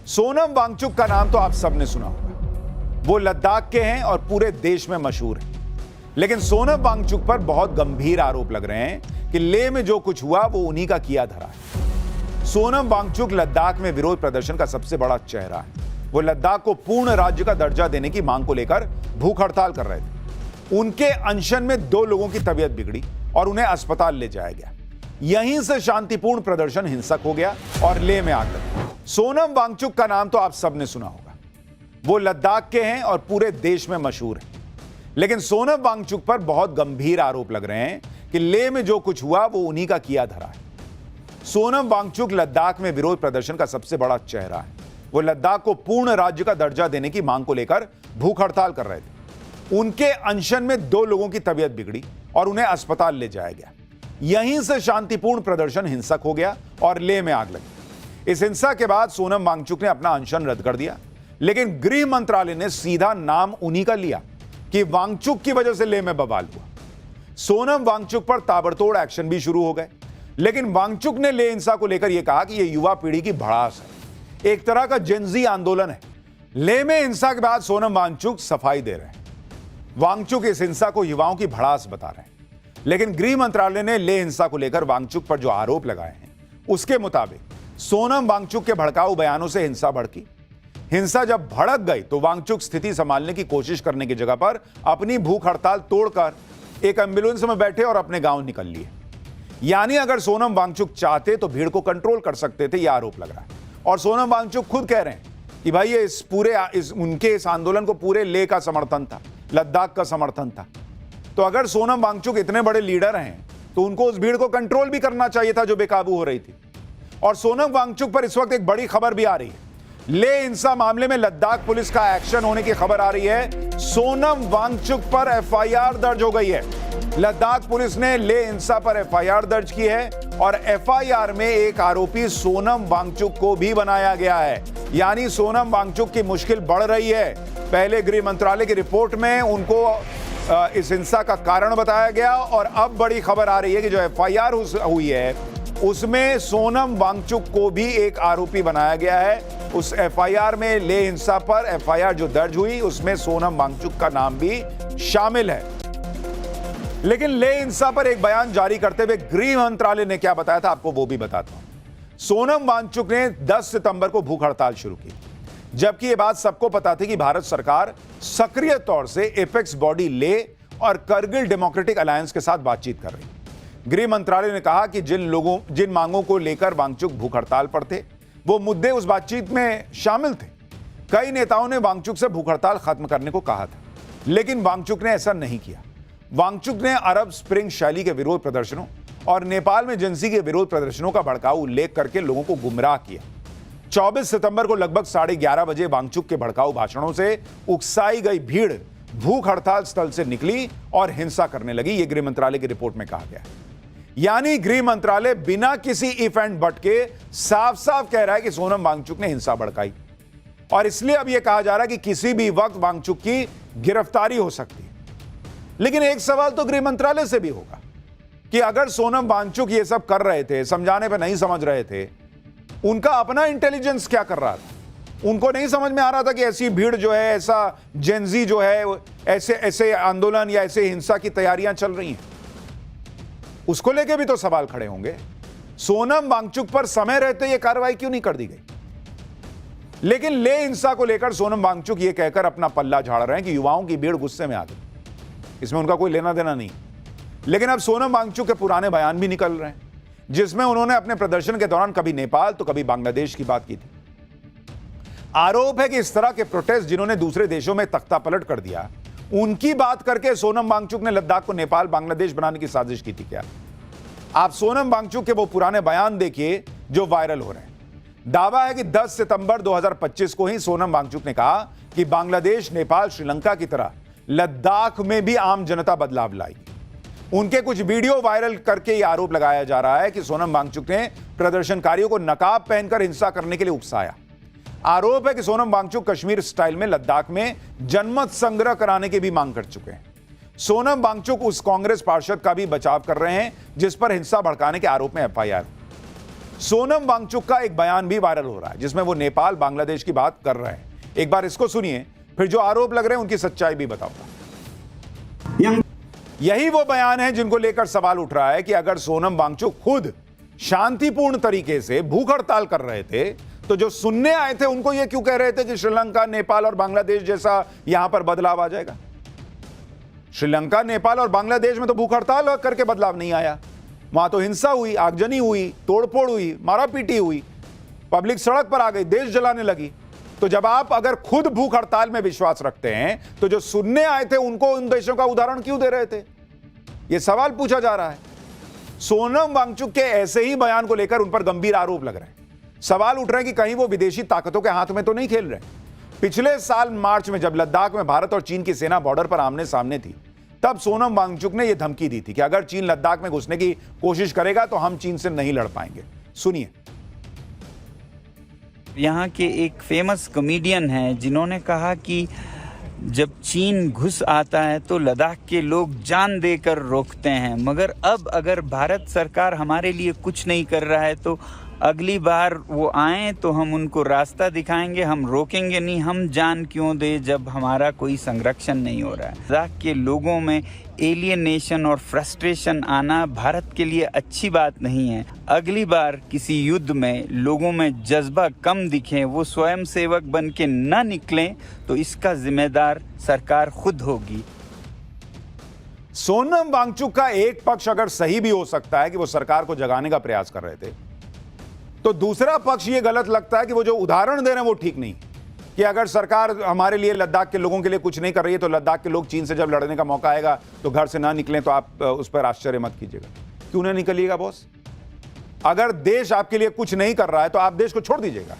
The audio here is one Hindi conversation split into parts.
सोनम वांगचुक का नाम तो आप सबने सुना होगा। वो लद्दाख के हैं और पूरे देश में मशहूर हैं। लेकिन सोनम वांगचुक पर बहुत गंभीर आरोप लग रहे हैं कि लेह में जो कुछ हुआ वो उन्हीं का किया धरा है। सोनम वांगचुक लद्दाख में विरोध प्रदर्शन का सबसे बड़ा चेहरा है। वो लद्दाख को पूर्ण राज्य का दर्जा देने की मांग को लेकर भूख हड़ताल कर रहे थे। उनके अनशन में 2 लोगों की तबीयत बिगड़ी और उन्हें अस्पताल ले जाया गया। यहीं से शांतिपूर्ण प्रदर्शन हिंसक हो गया और लेह में आग लगी। सोनम वांगचुक का नाम तो आप सबने सुना होगा। वो लद्दाख के हैं और पूरे देश में मशहूर हैं। लेकिन सोनम वांगचुक पर बहुत गंभीर आरोप लग रहे हैं कि लेह में जो कुछ हुआ वो उन्हीं का किया धरा है। सोनम वांगचुक लद्दाख में विरोध प्रदर्शन का सबसे बड़ा चेहरा है। वो लद्दाख को पूर्ण राज्य का दर्जा देने की मांग को लेकर भूख हड़ताल कर रहे थे। उनके अनशन में 2 लोगों की तबीयत बिगड़ी और उन्हें अस्पताल ले जाया गया। यहीं से शांतिपूर्ण प्रदर्शन हिंसक हो गया और लेह में आग लगी। इस हिंसा के बाद सोनम वांगचुक ने अपना अनशन रद्द कर दिया, लेकिन गृह मंत्रालय ने सीधा नाम उन्हीं का लिया कि वांगचुक की वजह से लेह में बवाल हुआ। सोनम वांगचुक पर ताबड़तोड़ एक्शन भी शुरू हो गए, लेकिन वांगचुक ने लेह हिंसा को लेकर यह कहा कि यह युवा पीढ़ी की भड़ास है, एक तरह का जेनजी आंदोलन है। लेह में हिंसा के बाद सोनम वांगचुक सफाई दे रहे हैं। वांगचुक इस हिंसा को युवाओं की भड़ास बता रहे हैं, लेकिन गृह मंत्रालय ने लेह हिंसा को लेकर वांगचुक पर जो आरोप लगाए हैं उसके मुताबिक सोनम वांगचुक के भड़काऊ बयानों से हिंसा भड़की। हिंसा जब भड़क गई तो वांगचुक स्थिति संभालने की कोशिश करने की जगह पर अपनी भूख हड़ताल तोड़कर एक एम्बुलेंस में बैठे और अपने गांव निकल लिए। यानी अगर सोनम वांगचुक चाहते तो भीड़ को कंट्रोल कर सकते थे, यह आरोप लग रहा है। और सोनम वांगचुक खुद कह रहे हैं कि भाई ये उनके इस आंदोलन को पूरे लेह का समर्थन था, लद्दाख का समर्थन था। तो अगर सोनम वांगचुक इतने बड़े लीडर हैं तो उनको उस भीड़ को कंट्रोल भी करना चाहिए था जो बेकाबू हो रही थी। और सोनम वांगचुक पर इस वक्त एक बड़ी खबर भी आ रही है। लेह हिंसा मामले में लद्दाख पुलिस का एक्शन होने की खबर आ रही है। सोनम वांगचुक पर एफआईआर दर्ज हो गई है। लद्दाख पुलिस ने लेह हिंसा पर एफआईआर दर्ज की है और एफआईआर में एक आरोपी सोनम वांगचुक को भी बनाया गया है। यानी सोनम वांगचुक की मुश्किल बढ़ रही है। पहले गृह मंत्रालय की रिपोर्ट में उनको इस हिंसा का कारण बताया गया और अब बड़ी खबर आ रही है कि जो एफआईआर हुई है उसमें सोनम वांगचुक को भी एक आरोपी बनाया गया है। उस एफआईआर में लेह हिंसा पर एफआईआर जो दर्ज हुई उसमें सोनम वांगचुक का नाम भी शामिल है। लेकिन लेह हिंसा पर एक बयान जारी करते हुए गृह मंत्रालय ने क्या बताया था आपको वो भी बताता हूं। सोनम वांगचुक ने 10 सितंबर को भूख हड़ताल शुरू की, जबकि यह बात सबको पता थी कि भारत सरकार सक्रिय तौर से एपेक्स बॉडी लेह और करगिल डेमोक्रेटिक अलायंस के साथ बातचीत कर रही। गृह मंत्रालय ने कहा कि जिन मांगों को लेकर वांगचुक भूख हड़ताल पर थे वो मुद्दे उस बातचीत में शामिल थे। कई नेताओं ने वांगचुक से भूख हड़ताल खत्म करने को कहा था, लेकिन वांगचुक ने ऐसा नहीं किया। वांगचुक ने अरब स्प्रिंग शैली के विरोध प्रदर्शनों और नेपाल में जिंसी के विरोध प्रदर्शनों का भड़काऊ उल्लेख करके लोगों को गुमराह किया। 24 सितंबर को लगभग 11:30 बजे वांगचुक के भड़काऊ भाषणों से उकसाई गई भीड़ भूख हड़ताल स्थल से निकली और हिंसा करने लगी। यह गृह मंत्रालय की रिपोर्ट में कहा गया है। यानी गृह मंत्रालय बिना किसी इफ एंड बट के साफ साफ कह रहा है कि सोनम वांगचुक ने हिंसा भड़काई और इसलिए अब यह कहा जा रहा है कि किसी भी वक्त वांगचुक की गिरफ्तारी हो सकती है। लेकिन एक सवाल तो गृह मंत्रालय से भी होगा कि अगर सोनम वांगचुक ये सब कर रहे थे, समझाने पर नहीं समझ रहे थे, उनका अपना इंटेलिजेंस क्या कर रहा था? उनको नहीं समझ में आ रहा था कि ऐसी भीड़ जो है, ऐसा जेनजी जो है, ऐसे आंदोलन या ऐसे हिंसा की तैयारियां चल रही हैं? उसको लेके भी तो सवाल खड़े होंगे। सोनम वांगचुक पर समय रहते यह कार्रवाई क्यों नहीं कर दी गई? लेकिन लेह हिंसा को लेकर सोनम वांगचुक यह कहकर अपना पल्ला झाड़ रहे हैं कि युवाओं की भीड़ गुस्से में आ गई, इसमें उनका कोई लेना देना नहीं। लेकिन अब सोनम वांगचुक के पुराने बयान भी निकल रहे हैं, जिसमें उन्होंने अपने प्रदर्शन के दौरान कभी नेपाल तो कभी बांग्लादेश की बात की थी। आरोप है कि इस तरह के प्रोटेस्ट जिन्होंने दूसरे देशों में तख्ता पलट कर दिया, उनकी बात करके सोनम वांगचुक ने लद्दाख को नेपाल बांग्लादेश बनाने की साजिश की थी। क्या आप सोनम वांगचुक के वो पुराने बयान देखिए जो वायरल हो रहे हैं। दावा है कि 10 सितंबर 2025 को ही सोनम वांगचुक ने कहा कि बांग्लादेश, नेपाल, श्रीलंका की तरह लद्दाख में भी आम जनता बदलाव लाएगी। उनके कुछ वीडियो वायरल करके यह आरोप लगाया जा रहा है कि सोनम वांगचुक ने प्रदर्शनकारियों को नकाब पहनकर हिंसा करने के लिए उकसाया। आरोप है कि सोनम वांगचुक कश्मीर स्टाइल में लद्दाख में जनमत संग्रह कराने की भी मांग कर चुके हैं। सोनम वांगचुक उस कांग्रेस पार्षद का भी बचाव कर रहे हैं जिस पर हिंसा भड़काने के आरोप में एफआईआर। सोनम वांगचुक का एक बयान भी वायरल हो रहा है जिसमें वो नेपाल बांग्लादेश की बात कर रहे हैं। एक बार इसको सुनिए, फिर जो आरोप लग रहे हैं उनकी सच्चाई भी बताऊंगा। यही वो बयान है जिनको लेकर सवाल उठ रहा है कि अगर सोनम वांगचुक खुद शांतिपूर्ण तरीके से भूख हड़ताल कर रहे थे तो जो सुनने आए थे उनको ये क्यों कह रहे थे कि श्रीलंका, नेपाल और बांग्लादेश जैसा यहां पर बदलाव आ जाएगा। श्रीलंका, नेपाल और बांग्लादेश में तो भूख हड़ताल करके बदलाव नहीं आया, वहां तो हिंसा हुई, आगजनी हुई, तोड़फोड़ हुई, मारापीटी हुई, पब्लिक सड़क पर आ गई, देश जलाने लगी। तो जब आप अगर खुद भूख हड़ताल में विश्वास रखते हैं तो जो सुनने आए थे उनको उन देशों का उदाहरण क्यों दे रहे थे, यह सवाल पूछा जा रहा है। सोनम वांगचुक के ऐसे ही बयान को लेकर उन पर गंभीर आरोप लग रहे हैं। सवाल उठ रहे हैं कि कहीं वो विदेशी ताकतों के हाथ में तो नहीं खेल रहे। पिछले साल मार्च में जब लद्दाख में भारत और चीन की सेना बॉर्डर पर आमने सामने थी, तब सोनम वांगचुक ने यह धमकी दी थी कि अगर चीन लद्दाख में घुसने की कोशिश करेगा तो हम चीन से नहीं लड़ पाएंगे। सुनिए। यहाँ के एक फेमस कॉमेडियन हैं जिन्होंने कहा कि जब चीन घुस आता है तो लद्दाख के लोग जान देकर रोकते हैं, मगर अब अगर भारत सरकार हमारे लिए कुछ नहीं कर रहा है तो अगली बार वो आए तो हम उनको रास्ता दिखाएंगे, हम रोकेंगे नहीं। हम जान क्यों दे जब हमारा कोई संरक्षण नहीं हो रहा है। लद्दाख के लोगों में एलियनेशन और फ्रस्ट्रेशन आना भारत के लिए अच्छी बात नहीं है। अगली बार किसी युद्ध में लोगों में जज्बा कम दिखे, वो स्वयं सेवक बन के न निकलें, तो इसका जिम्मेदार सरकार खुद होगी। सोनम वांगचुक का एक पक्ष अगर सही भी हो सकता है कि वो सरकार को जगाने का प्रयास कर रहे थे, तो दूसरा पक्ष ये गलत लगता है कि वो जो उदाहरण दे रहे हैं वो ठीक नहीं, कि अगर सरकार हमारे लिए, लद्दाख के लोगों के लिए कुछ नहीं कर रही है तो लद्दाख के लोग चीन से जब लड़ने का मौका आएगा तो घर से ना निकलें। तो आप उस पर आश्चर्य मत कीजिएगा। क्यों ना निकलिएगा बॉस? अगर देश आपके लिए कुछ नहीं कर रहा है तो आप देश को छोड़ दीजिएगा।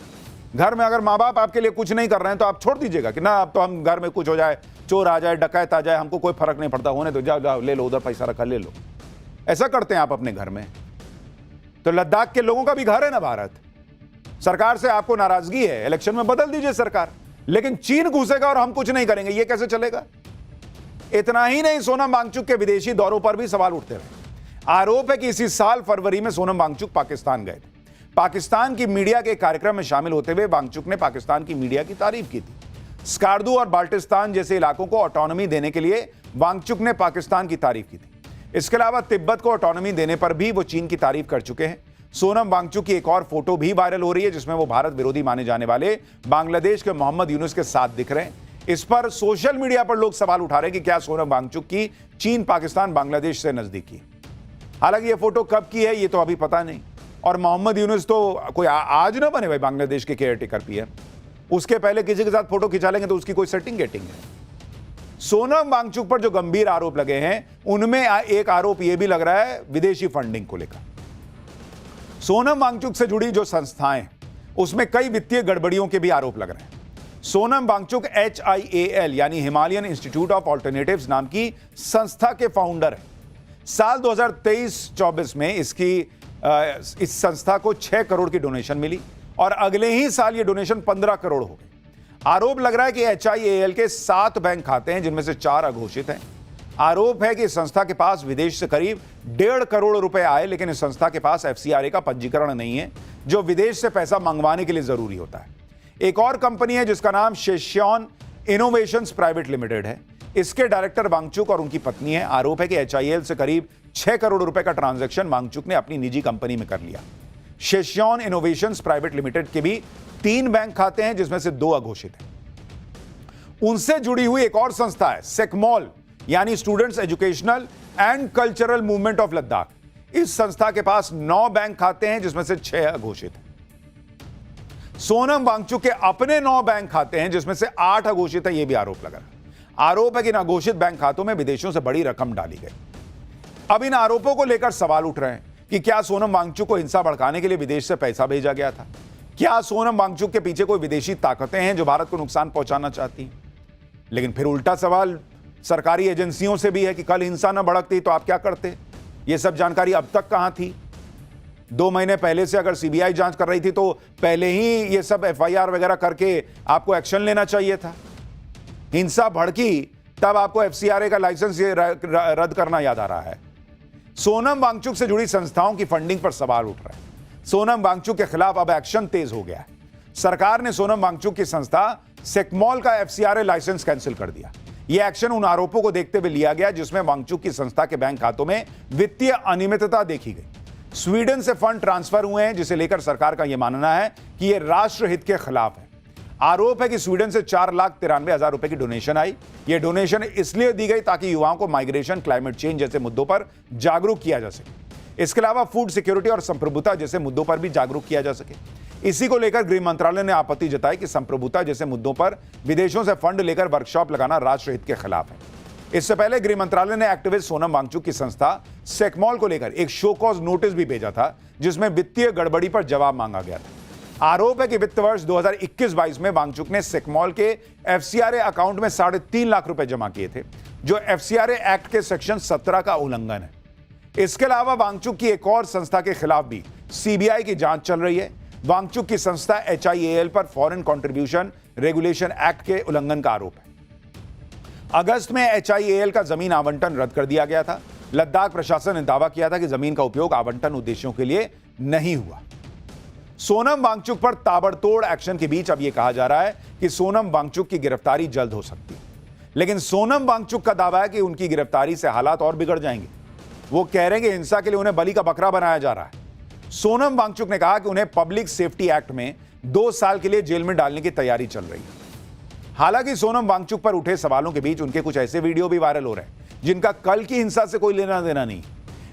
घर में अगर माँ बाप आपके लिए कुछ नहीं कर रहे हैं तो आप छोड़ दीजिएगा कि ना अब तो हम घर में कुछ हो जाए, चोर आ जाए, डकैत आ जाए, हमको कोई फर्क नहीं पड़ता, होने तो जाओ जाओ ले लो, उधर पैसा रखा ले लो। ऐसा करते हैं आप अपने घर में। तो लद्दाख के लोगों का भी घर है ना भारत। सरकार से आपको नाराजगी है, इलेक्शन में बदल दीजिए सरकार, लेकिन चीन घुसेगा और हम कुछ नहीं करेंगे, यह कैसे चलेगा? इतना ही नहीं, सोनम वांगचुक के विदेशी दौरों पर भी सवाल उठते रहे। आरोप है कि इसी साल फरवरी में सोनम वांगचुक पाकिस्तान गए थे। पाकिस्तान की मीडिया के कार्यक्रम में शामिल होते हुए वांगचुक ने पाकिस्तान की मीडिया की तारीफ की थी। स्कार्दू और बाल्टिस्तान जैसे इलाकों को ऑटोनॉमी देने के लिए वांगचुक ने पाकिस्तान की तारीफ की थी। इसके अलावा तिब्बत को ऑटोनॉमी देने पर भी वो चीन की तारीफ कर चुके हैं। सोनम वांगचुक की एक और फोटो भी वायरल हो रही है जिसमें वो भारत विरोधी माने जाने वाले बांग्लादेश के मोहम्मद यूनुस के साथ दिख रहे हैं। इस पर सोशल मीडिया पर लोग सवाल उठा रहे हैं कि क्या सोनम वांगचुक की चीन, पाकिस्तान, बांग्लादेश से नजदीकी। हालांकि ये फोटो कब की है ये तो अभी पता नहीं। और मोहम्मद यूनुस तो कोई आज ना बने भाई बांग्लादेश के केयरटेकर पीएम, उसके पहले किसी के साथ फोटो खिंचा लेंगे तो उसकी कोई सेटिंग गेटिंग है। सोनम वांगचुक पर जो गंभीर आरोप लगे हैं उनमें एक आरोप यह भी लग रहा है विदेशी फंडिंग को लेकर। सोनम वांगचुक से जुड़ी जो संस्थाएं, उसमें कई वित्तीय गड़बड़ियों के भी आरोप लग रहे हैं। सोनम वांगचुक HIAL यानी हिमालयन इंस्टीट्यूट ऑफ ऑल्टरनेटिव्स नाम की संस्था के फाउंडर हैं। साल 2023-24 में इस संस्था को 6 करोड़ की डोनेशन मिली और अगले ही साल ये डोनेशन 15 करोड़ हो गई। आरोप लग रहा है कि HIAL के 7 बैंक खाते हैं जिनमें से 4 अघोषित हैं। आरोप है कि इस संस्था के पास विदेश से करीब 1.5 करोड़ रुपए आए, लेकिन इस संस्था के पास FCRA का पंजीकरण नहीं है जो विदेश से पैसा मंगवाने के लिए जरूरी होता है। एक और कंपनी है जिसका नाम शेश्योन इनोवेशंस प्राइवेट लिमिटेड है। इसके डायरेक्टर वांगचुक और उनकी पत्नी है। आरोप है कि HIAL से करीब 6 करोड़ रुपए का ट्रांजैक्शन वांगचुक ने अपनी निजी कंपनी में कर लिया। शेश्योन इनोवेशंस प्राइवेट लिमिटेड के भी 3 बैंक खाते हैं जिसमें से 2 अघोषित हैं। उनसे जुड़ी हुई एक और संस्था है सेकमॉल यानी students educational and cultural movement of Ladakh. इस संस्था के पास 9 बैंक खाते हैं जिसमें से 6 अघोषित हैं। सोनम वांगचुक के अपने 9 बैंक खाते हैं जिसमें से 8 अघोषित है, यह भी आरोप लगा। आरोप है कि इन अघोषित बैंक खातों में विदेशों से बड़ी रकम डाली गई। अब इन आरोपों को लेकर सवाल उठ रहे हैं कि क्या सोनम वांगचुक को हिंसा भड़काने के लिए विदेश से पैसा भेजा गया था? क्या सोनम वांगचुक के पीछे कोई विदेशी ताकतें हैं जो भारत को नुकसान पहुंचाना चाहती हैं? लेकिन फिर उल्टा सवाल सरकारी एजेंसियों से भी है कि कल हिंसा न भड़कती तो आप क्या करते? यह सब जानकारी अब तक कहां थी? 2 महीने पहले से अगर CBI जांच कर रही थी तो पहले ही ये सब FIR वगैरह करके आपको एक्शन लेना चाहिए था। हिंसा भड़की तब आपको FCRA का लाइसेंस रद्द करना याद आ रहा है। सोनम वांगचुक से जुड़ी संस्थाओं की फंडिंग पर सवाल उठ रहा है। सोनम वांगचुक के खिलाफ अब एक्शन तेज हो गया है। सरकार ने सोनम वांगचुक की संस्था सेकमॉल का एफसीआरए लाइसेंस कैंसिल कर दिया। यह एक्शन उन आरोपों को देखते हुए लिया गया जिसमें वांगचुक की संस्था के बैंक खातों में वित्तीय अनियमितता देखी गई। स्वीडन से फंड ट्रांसफर हुए हैं, जिसे लेकर सरकार का यह मानना है कि यह राष्ट्रहित के खिलाफ है। आरोप है कि स्वीडन से 4,93,000 रुपए की डोनेशन आई। यह डोनेशन इसलिए दी गई ताकि युवाओं को माइग्रेशन, क्लाइमेट चेंज जैसे मुद्दों पर जागरूक किया जा सके। इसके अलावा फूड सिक्योरिटी और संप्रभुता जैसे मुद्दों पर भी जागरूक किया जा सके। इसी को लेकर गृह मंत्रालय ने आपत्ति जताई कि संप्रभुता जैसे मुद्दों पर विदेशों से फंड लेकर वर्कशॉप लगाना राष्ट्रहित के खिलाफ है। इससे पहले गृह मंत्रालय ने एक्टिविस्ट सोनम वांगचुक की संस्था सेकमॉल को लेकर एक शो कॉज नोटिस भी भेजा था, जिसमें वित्तीय गड़बड़ी पर जवाब मांगा गया था। आरोप है कि वित्त वर्ष 2021-22 में वांगचुक ने सेकमॉल के एफसीआरए अकाउंट में 3.5 लाख रुपए जमा किए थे, जो एफसीआरए एक्ट के सेक्शन 17 का उल्लंघन है। इसके अलावा वांगचुक की एक और संस्था के खिलाफ भी सीबीआई की जांच चल रही है। वांगचुक की संस्था HIAL पर फॉरेन कंट्रीब्यूशन रेगुलेशन एक्ट के उल्लंघन का आरोप है। अगस्त में HIAL का जमीन आवंटन रद्द कर दिया गया था। लद्दाख प्रशासन ने दावा किया था कि जमीन का उपयोग आवंटन उद्देश्यों के लिए नहीं हुआ। सोनम वांगचुक पर ताबड़तोड़ एक्शन के बीच अब यह कहा जा रहा है कि सोनम वांगचुक की गिरफ्तारी जल्द हो सकती है, लेकिन सोनम वांगचुक का दावा है कि उनकी गिरफ्तारी से हालात और बिगड़ जाएंगे। वो कह रहे हैं कि हिंसा के लिए उन्हें बलि का बकरा बनाया जा रहा है। सोनम वांगचुक ने कहा कि उन्हें पब्लिक सेफ्टी एक्ट में 2 साल के लिए जेल में डालने की तैयारी चल रही है। हालांकि सोनम वांगचुक पर उठे सवालों के बीच उनके कुछ ऐसे वीडियो भी वायरल हो रहे हैं जिनका कल की हिंसा से कोई लेना देना नहीं।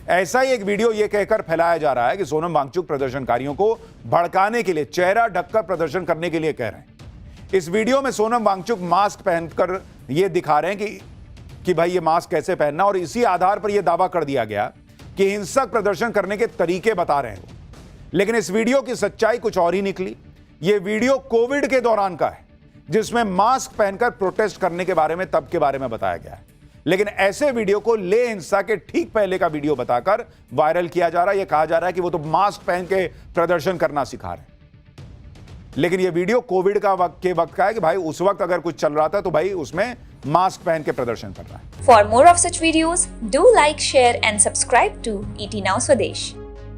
ऐसा ही एक वीडियो यह कहकर फैलाया जा रहा है कि सोनम वांगचुक प्रदर्शनकारियों को भड़काने के लिए चेहरा ढककर प्रदर्शन करने के लिए कह रहे हैं। इस वीडियो में सोनम वांगचुक मास्क पहनकर यह दिखा रहे हैं कि भाई ये मास्क कैसे पहनना, और इसी आधार पर यह दावा कर दिया गया कि हिंसक प्रदर्शन करने के तरीके बता रहे हैं। लेकिन इस वीडियो की सच्चाई कुछ और ही निकली। यह वीडियो कोविड के दौरान का है, जिसमें मास्क पहनकर प्रोटेस्ट करने के बारे में तब के बारे में बताया गया है। लेकिन ऐसे वीडियो को ले हिंसा के ठीक पहले का वीडियो बताकर वायरल किया जा रहा है। यह कहा जा रहा है कि वो तो मास्क पहन के प्रदर्शन करना सिखा रहे हैं। लेकिन यह वीडियो कोविड का वक्त का है कि भाई उस वक्त अगर कुछ चल रहा था तो भाई उसमें मास्क पहन के प्रदर्शन कर रहा है। For more of such videos, do like, share and subscribe to ET Now Swadesh.